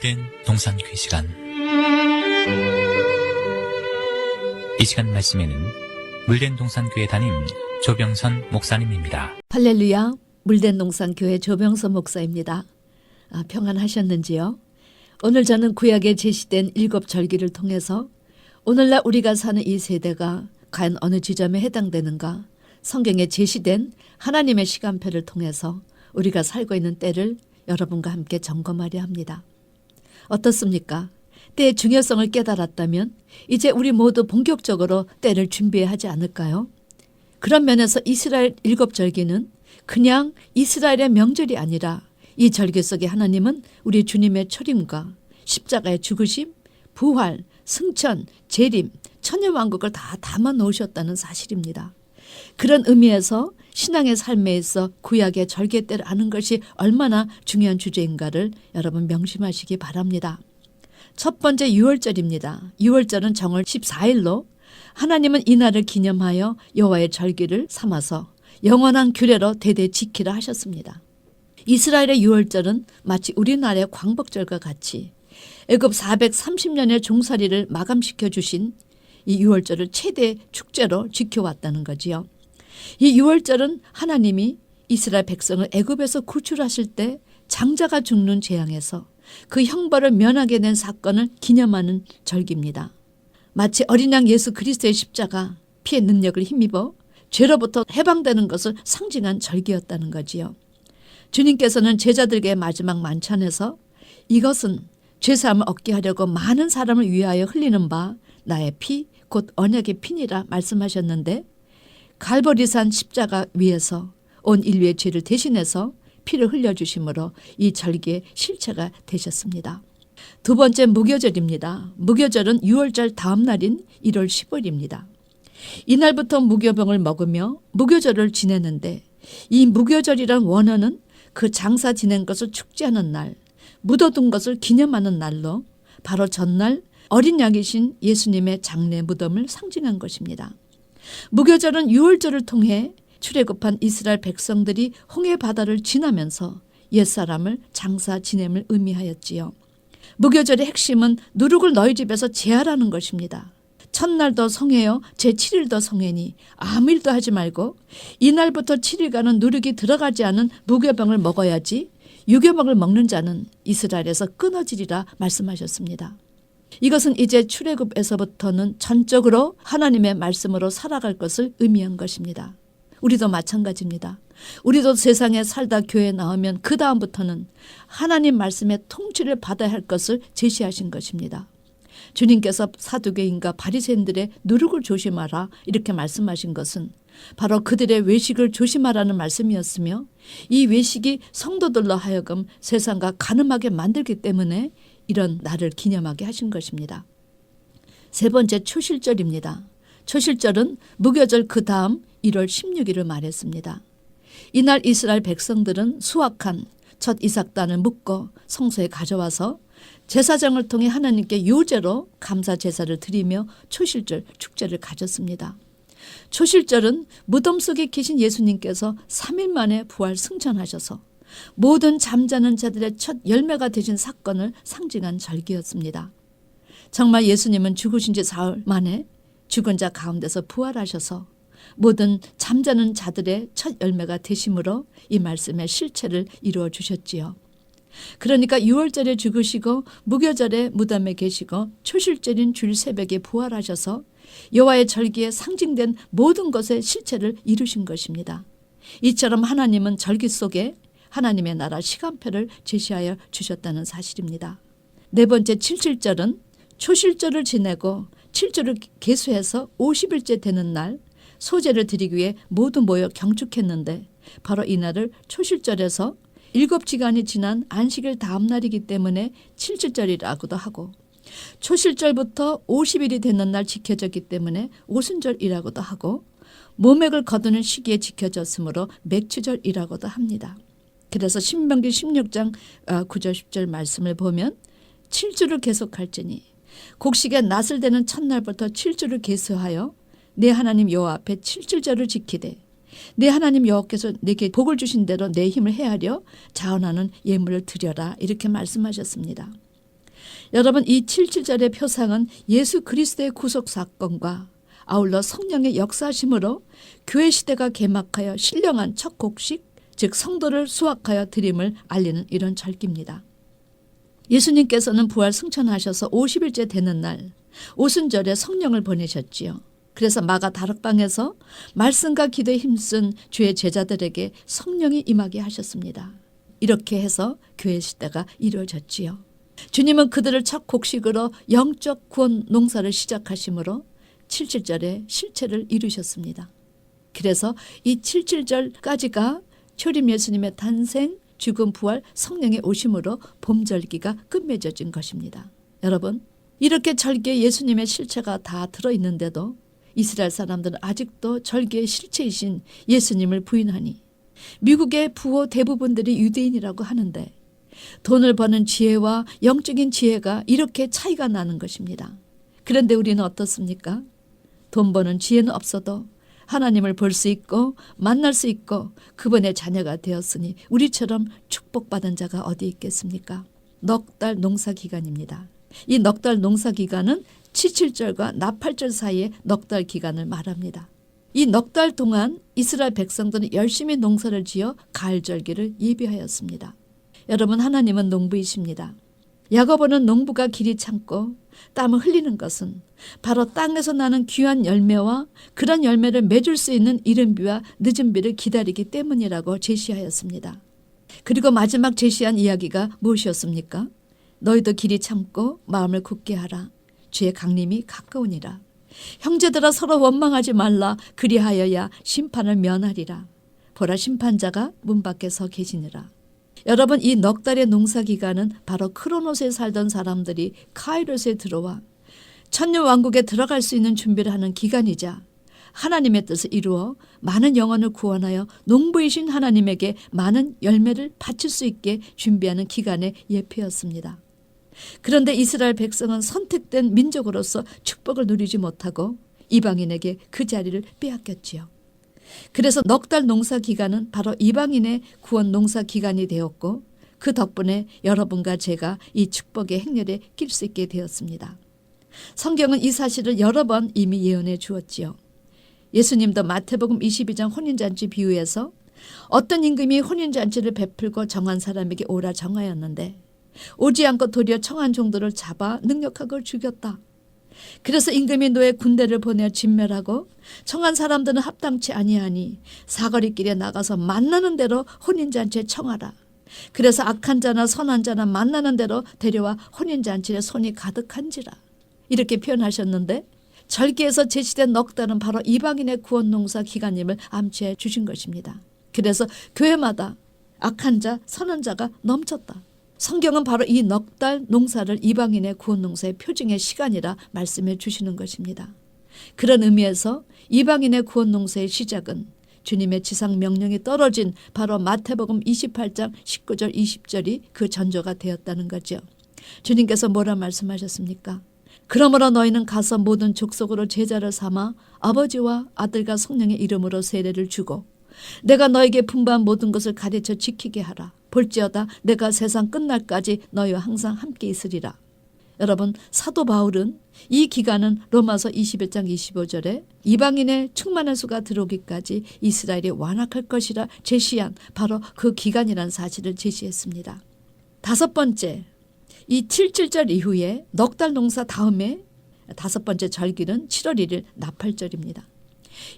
물된 동산교회 시간. 이 시간 말씀에는 물된 동산교회 담임 조병선 목사님입니다. 할렐루야, 물된 동산교회 조병선 목사입니다. 평안하셨는지요? 오늘 저는 구약에 제시된 7절기를 통해서 오늘날 우리가 사는 이 세대가 과연 어느 지점에 해당되는가, 성경에 제시된 하나님의 시간표를 통해서 우리가 살고 있는 때를 여러분과 함께 점검하려 합니다. 어떻습니까? 때의 중요성을 깨달았다면 이제 우리 모두 본격적으로 때를 준비해야 하지 않을까요? 그런 면에서 이스라엘 7절기는 그냥 이스라엘의 명절이 아니라 이 절기 속에 하나님은 우리 주님의 초림과 십자가의 죽으심, 부활, 승천, 재림, 천년왕국을 다 담아 놓으셨다는 사실입니다. 그런 의미에서 신앙의 삶에 있어 구약의 절기 때를 아는 것이 얼마나 중요한 주제인가를 여러분 명심하시기 바랍니다. 첫 번째 6월절입니다. 6월절은 정월 14일로 하나님은 이날을 기념하여 여호와의 절기를 삼아서 영원한 규례로 대대 지키라 하셨습니다. 이스라엘의 6월절은 마치 우리나라의 광복절과 같이 애굽 430년의 종살이를 마감시켜 주신 이 6월절을 최대 축제로 지켜왔다는 거지요. 이 6월절은 하나님이 이스라엘 백성을 애굽에서 구출하실 때 장자가 죽는 재앙에서 그 형벌을 면하게 된 사건을 기념하는 절기입니다. 마치 어린 양 예수 그리스도의 십자가 피의 능력을 힘입어 죄로부터 해방되는 것을 상징한 절기였다는 거지요. 주님께서는 제자들에게 마지막 만찬에서 이것은 죄사함을 얻게 하려고 많은 사람을 위하여 흘리는 바 나의 피 곧 언약의 피니라 말씀하셨는데, 갈보리산 십자가 위에서 온 인류의 죄를 대신해서 피를 흘려주심으로 이 절기의 실체가 되셨습니다. 두 번째 무교절입니다. 무교절은 6월절 다음 날인 1월 15일입니다. 이날부터 무교병을 먹으며 무교절을 지내는데, 이 무교절이란 원어는 그 장사 지낸 것을 축제하는 날, 묻어둔 것을 기념하는 날로 바로 전날 어린 양이신 예수님의 장례 무덤을 상징한 것입니다. 무교절은 6월절을 통해 출애굽한 이스라엘 백성들이 홍해 바다를 지나면서 옛사람을 장사 지냄을 의미하였지요. 무교절의 핵심은 누룩을 너희 집에서 제하라는 것입니다. 첫날도 성회요 제7일도 성회니 아무 일도 하지 말고 이날부터 7일간은 누룩이 들어가지 않은 무교병을 먹어야지 유교병을 먹는 자는 이스라엘에서 끊어지리라 말씀하셨습니다. 이것은 이제 출애굽에서부터는 전적으로 하나님의 말씀으로 살아갈 것을 의미한 것입니다. 우리도 마찬가지입니다. 우리도 세상에 살다 교회에 나오면 그 다음부터는 하나님 말씀의 통치를 받아야 할 것을 제시하신 것입니다. 주님께서 사두개인과 바리새인들의 누룩을 조심하라 이렇게 말씀하신 것은 바로 그들의 외식을 조심하라는 말씀이었으며, 이 외식이 성도들로 하여금 세상과 가늠하게 만들기 때문에 이런 날을 기념하게 하신 것입니다. 세 번째 초실절입니다. 초실절은 무교절 그 다음 1월 16일을 말했습니다. 이날 이스라엘 백성들은 수확한 첫 이삭단을 묶어 성소에 가져와서 제사장을 통해 하나님께 유제로 감사 제사를 드리며 초실절 축제를 가졌습니다. 초실절은 무덤 속에 계신 예수님께서 3일 만에 부활 승천하셔서 모든 잠자는 자들의 첫 열매가 되신 사건을 상징한 절기였습니다. 정말 예수님은 죽으신 지 사흘 만에 죽은 자 가운데서 부활하셔서 모든 잠자는 자들의 첫 열매가 되심으로 이 말씀의 실체를 이루어 주셨지요. 그러니까 6월절에 죽으시고 무교절에 무덤에 계시고 초실절인 주일 새벽에 부활하셔서 여호와의 절기에 상징된 모든 것의 실체를 이루신 것입니다. 이처럼 하나님은 절기 속에 하나님의 나라 시간표를 제시하여 주셨다는 사실입니다. 네 번째 77절은 초실절을 지내고 7주를 계수해서 50일째 되는 날 소제를 드리기 위해 모두 모여 경축했는데, 바로 이날을 초실절에서 7시간이 지난 안식일 다음 날이기 때문에 77절이라고도 하고, 초실절부터 50일이 되는 날 지켜졌기 때문에 오순절이라고도 하고, 모맥을 거두는 시기에 지켜졌으므로 맥추절이라고도 합니다. 그래서 신명기 16장 9절 10절 말씀을 보면 7주를 계속할지니 곡식의 낫을 되는 첫날부터 7주를 계수하여 내 하나님 여호와 앞에 7주절을 지키되 내 하나님 여호와께서 내게 복을 주신 대로 내 힘을 헤아려 자원하는 예물을 드려라 이렇게 말씀하셨습니다. 여러분, 이 77절의 표상은 예수 그리스도의 구속 사건과 아울러 성령의 역사심으로 교회 시대가 개막하여 신령한 첫 곡식, 즉 성도를 수확하여 드림을 알리는 이런 절기입니다. 예수님께서는 부활 승천하셔서 50일째 되는 날 오순절에 성령을 보내셨지요. 그래서 마가 다락방에서 말씀과 기도에 힘쓴 주의 제자들에게 성령이 임하게 하셨습니다. 이렇게 해서 교회 시대가 이루어졌지요. 주님은 그들을 첫 곡식으로 영적 구원 농사를 시작하심으로 77절에 실체를 이루셨습니다. 그래서 이 77절까지가 초림 예수님의 탄생, 죽음, 부활, 성령의 오심으로 봄절기가 끝맺어진 것입니다. 여러분, 이렇게 절기에 예수님의 실체가 다 들어있는데도 이스라엘 사람들은 아직도 절기의 실체이신 예수님을 부인하니 미국의 부호 대부분들이 유대인이라고 하는데 돈을 버는 지혜와 영적인 지혜가 이렇게 차이가 나는 것입니다. 그런데 우리는 어떻습니까? 돈 버는 지혜는 없어도 하나님을 볼 수 있고 만날 수 있고 그분의 자녀가 되었으니 우리처럼 축복받은 자가 어디 있겠습니까? 넉 달 농사 기간입니다. 이 넉 달 농사 기간은 77절과 나팔절 사이의 넉 달 기간을 말합니다. 이 넉 달 동안 이스라엘 백성들은 열심히 농사를 지어 가을절기를 예비하였습니다. 여러분, 하나님은 농부이십니다. 야고보는 농부가 길이 참고 땀을 흘리는 것은 바로 땅에서 나는 귀한 열매와 그런 열매를 맺을 수 있는 이른 비와 늦은 비를 기다리기 때문이라고 제시하였습니다. 그리고 마지막 제시한 이야기가 무엇이었습니까? 너희도 길이 참고 마음을 굳게 하라. 주의 강림이 가까우니라. 형제들아 서로 원망하지 말라. 그리하여야 심판을 면하리라. 보라, 심판자가 문 밖에 서 계시니라. 여러분, 이 넉 달의 농사 기간은 바로 크로노스에 살던 사람들이 카이로스에 들어와 천년왕국에 들어갈 수 있는 준비를 하는 기간이자 하나님의 뜻을 이루어 많은 영혼을 구원하여 농부이신 하나님에게 많은 열매를 바칠 수 있게 준비하는 기간의 예표였습니다. 그런데 이스라엘 백성은 선택된 민족으로서 축복을 누리지 못하고 이방인에게 그 자리를 빼앗겼지요. 그래서 넉 달 농사 기간은 바로 이방인의 구원 농사 기간이 되었고 그 덕분에 여러분과 제가 이 축복의 행렬에 낄 수 있게 되었습니다. 성경은 이 사실을 여러 번 이미 예언해 주었지요. 예수님도 마태복음 22장 혼인잔치 비유에서 어떤 임금이 혼인잔치를 베풀고 정한 사람에게 오라 정하였는데 오지 않고 도리어 청한 종들을 잡아 능력하고 죽였다. 그래서 임금이 노예 군대를 보내어 진멸하고 청한 사람들은 합당치 아니하니 사거리길에 나가서 만나는 대로 혼인잔치에 청하라. 그래서 악한 자나 선한 자나 만나는 대로 데려와 혼인잔치에 손이 가득한지라. 이렇게 표현하셨는데 절기에서 제시된 넉 달은 바로 이방인의 구원 농사 기간임을 암시해 주신 것입니다. 그래서 교회마다 악한 자, 선한 자가 넘쳤다. 성경은 바로 이 넉 달 농사를 이방인의 구원 농사의 표징의 시간이라 말씀해 주시는 것입니다. 그런 의미에서 이방인의 구원 농사의 시작은 주님의 지상 명령이 떨어진 바로 마태복음 28장 19절 20절이 그 전조가 되었다는 거죠. 주님께서 뭐라 말씀하셨습니까? 그러므로 너희는 가서 모든 족속으로 제자를 삼아 아버지와 아들과 성령의 이름으로 세례를 주고 내가 너에게 분부한 모든 것을 가르쳐 지키게 하라. 볼지어다 내가 세상 끝날까지 너희와 항상 함께 있으리라. 여러분, 사도 바울은 이 기간은 로마서 21장 25절에 이방인의 충만한 수가 들어오기까지 이스라엘이 완악할 것이라 제시한 바로 그 기간이라는 사실을 제시했습니다. 다섯 번째, 이 77절 이후에 넉 달 농사 다음에 다섯 번째 절기는 7월 1일 나팔절입니다.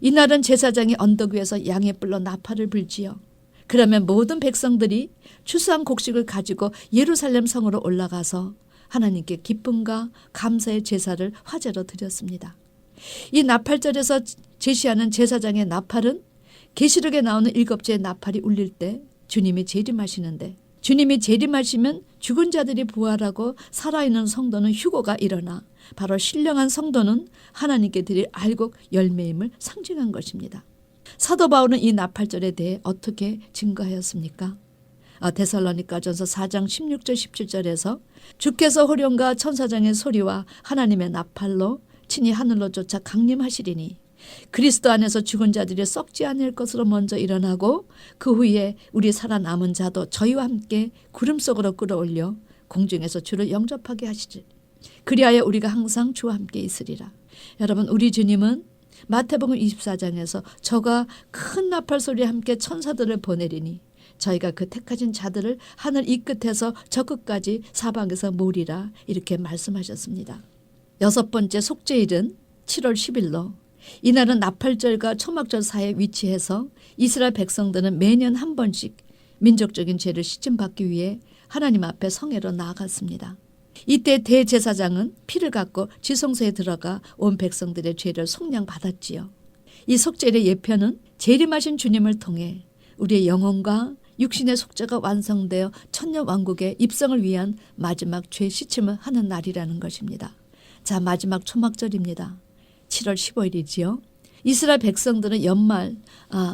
이날은 제사장이 언덕 위에서 양의 뿔로 나팔을 불지요. 그러면 모든 백성들이 추수한 곡식을 가지고 예루살렘 성으로 올라가서 하나님께 기쁨과 감사의 제사를 화제로 드렸습니다. 이 나팔절에서 제시하는 제사장의 나팔은 계시록에 나오는 7개의 나팔이 울릴 때 주님이 재림하시는데 주님이 재림하시면 죽은 자들이 부활하고 살아있는 성도는 휴거가 일어나 바로 신령한 성도는 하나님께 드릴 알곡 열매임을 상징한 것입니다. 사도 바울은 이 나팔절에 대해 어떻게 증거하였습니까? 데살로니가전서 4장 16절 17절에서 주께서 호령과 천사장의 소리와 하나님의 나팔로 친히 하늘로 쫓아 강림하시리니 그리스도 안에서 죽은 자들이 썩지 않을 것으로 먼저 일어나고 그 후에 우리 살아남은 자도 저희와 함께 구름 속으로 끌어올려 공중에서 주를 영접하게 하시지. 그리하여 우리가 항상 주와 함께 있으리라. 여러분, 우리 주님은 마태복음 24장에서 저가 큰 나팔 소리와 함께 천사들을 보내리니 저희가 그 택하신 자들을 하늘 이 끝에서 저 끝까지 사방에서 모으리라 이렇게 말씀하셨습니다. 여섯 번째 속죄일은 7월 10일로 이날은 나팔절과 초막절 사이에 위치해서 이스라엘 백성들은 매년 한 번씩 민족적인 죄를 씻음받기 위해 하나님 앞에 성회로 나아갔습니다. 이때 대제사장은 피를 갖고 지성소에 들어가 온 백성들의 죄를 속량받았지요. 이 속죄일의 예표는 재림하신 주님을 통해 우리의 영혼과 육신의 속죄가 완성되어 천년왕국의 입성을 위한 마지막 죄 씻음을 하는 날이라는 것입니다. 자, 마지막 초막절입니다. 7월 15일이지요. 이스라엘 백성들은 연말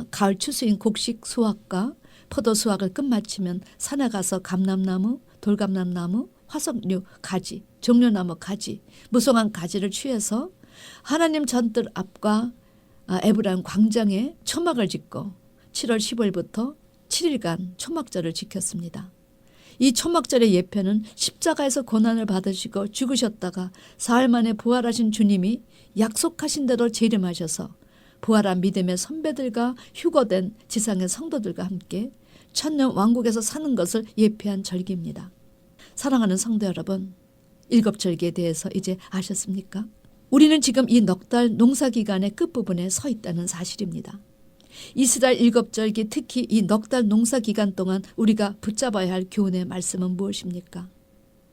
가을 추수인 곡식 수확과 포도 수확을 끝마치면 산에 가서 감람나무, 돌감람나무, 화석류 가지, 종려나무 가지, 무성한 가지를 취해서 하나님 전뜰 앞과 에브라임 광장에 초막을 짓고 7월 15일부터 7일간 초막절을 지켰습니다. 이 초막절의 예표는 십자가에서 고난을 받으시고 죽으셨다가 사흘 만에 부활하신 주님이 약속하신 대로 재림하셔서 부활한 믿음의 선배들과 휴거된 지상의 성도들과 함께 천년 왕국에서 사는 것을 예표한 절기입니다. 사랑하는 성도 여러분, 일곱절기에 대해서 이제 아셨습니까? 우리는 지금 이 넉 달 농사기간의 끝부분에 서 있다는 사실입니다. 이스라엘 일곱절기, 특히 이 넉 달 농사기간 동안 우리가 붙잡아야 할 교훈의 말씀은 무엇입니까?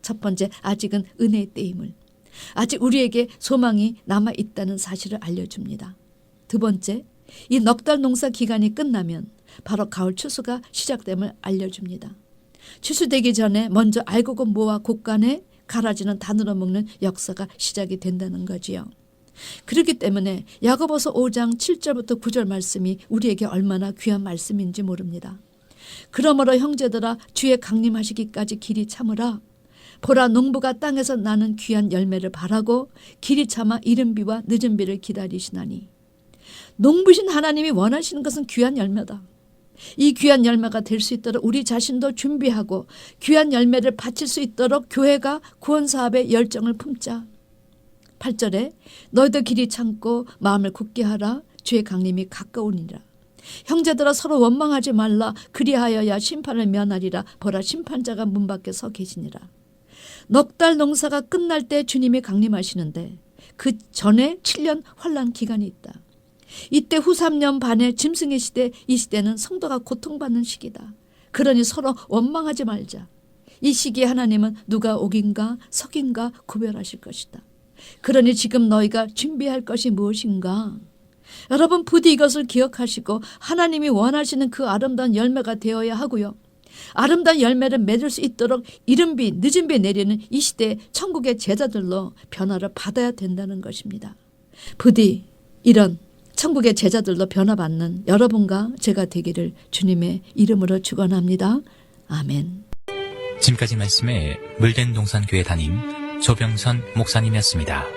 첫 번째, 아직은 은혜의 때임을, 아직 우리에게 소망이 남아있다는 사실을 알려줍니다. 두 번째, 이 넉 달 농사기간이 끝나면 바로 가을 추수가 시작됨을 알려줍니다. 추수되기 전에 먼저 알곡을 모아 곡간에 갈아지는 단으로 먹는 역사가 시작이 된다는 거지요. 그렇기 때문에 야고보서 5장 7절부터 9절 말씀이 우리에게 얼마나 귀한 말씀인지 모릅니다. 그러므로 형제들아 주의 강림하시기까지 길이 참으라. 보라, 농부가 땅에서 나는 귀한 열매를 바라고 길이 참아 이른 비와 늦은 비를 기다리시나니. 농부신 하나님이 원하시는 것은 귀한 열매다. 이 귀한 열매가 될 수 있도록 우리 자신도 준비하고 귀한 열매를 바칠 수 있도록 교회가 구원사업에 열정을 품자. 8절에 너희도 길이 참고 마음을 굳게 하라. 주의 강림이 가까우니라. 형제들아 서로 원망하지 말라. 그리하여야 심판을 면하리라. 보라, 심판자가 문 밖에 서 계시니라. 넉 달 농사가 끝날 때 주님이 강림하시는데 그 전에 7년 환난 기간이 있다. 이때 후 3년 반의 짐승의 시대, 이 시대는 성도가 고통받는 시기다. 그러니 서로 원망하지 말자. 이 시기에 하나님은 누가 옥인가 석인가 구별하실 것이다. 그러니 지금 너희가 준비할 것이 무엇인가? 여러분, 부디 이것을 기억하시고 하나님이 원하시는 그 아름다운 열매가 되어야 하고요. 아름다운 열매를 맺을 수 있도록 이른 비 늦은 비 내리는 이 시대에 천국의 제자들로 변화를 받아야 된다는 것입니다. 부디 이런 천국의 제자들로 변화받는 여러분과 제가 되기를 주님의 이름으로 축원합니다. 아멘. 지금까지 말씀에 물된 동산교회 담임 조병선 목사님이었습니다.